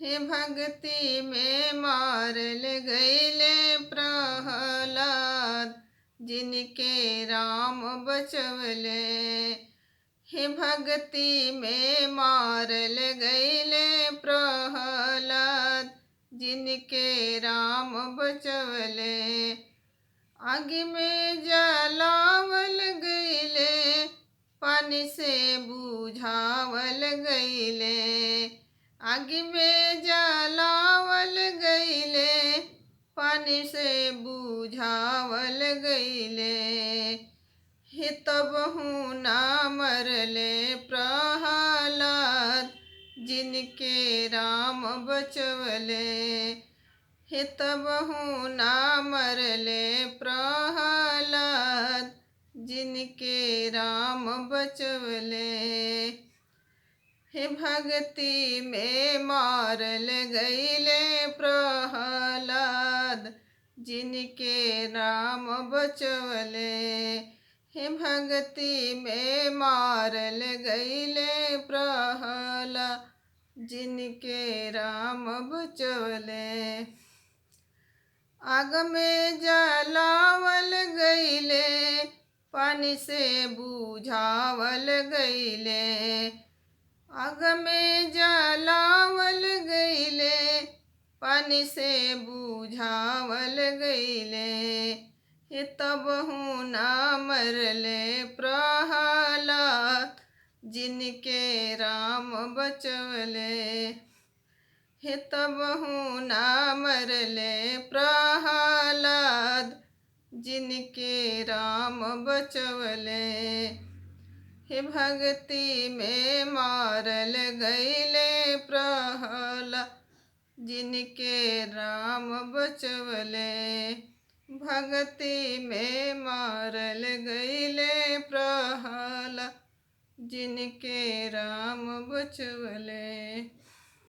हे भक्ति में मारल गईले प्रहलाद, जिनके राम बचवले। हे भक्ति में मारल गईले प्रहलाद, जिनके राम बचवले। आग में जलावल गईले, पानी से बुझावल गईले। आग में जलावल गईले, पानी से बुझावल गईले। हे तबहु ना मरले प्रहलाद, जिनके राम बचवले। हे तबहु ना मरले प्रहलाद, जिनके राम बचवले। हे भक्ति में मारल गईले प्रहलाद, जिनके राम बचवले। हे भक्ति में मारल गईले प्रहलाद, जिनके राम बचवले। आग में जलावल गईले, पानी से बुझावल गईले। आग में जलावल गईले, पानी से बुझावल गईले। हे तबहु ना मरले प्रहलाद, जिनके राम बचवले। हे तबहु ना मरले प्रहलाद, जिनके राम बचवले। हे भक्ति में मारल गईले प्रहलाद, जिनके राम बचवले। भक्ति में मारल गईले प्रहलाद, जिनके राम बचवले।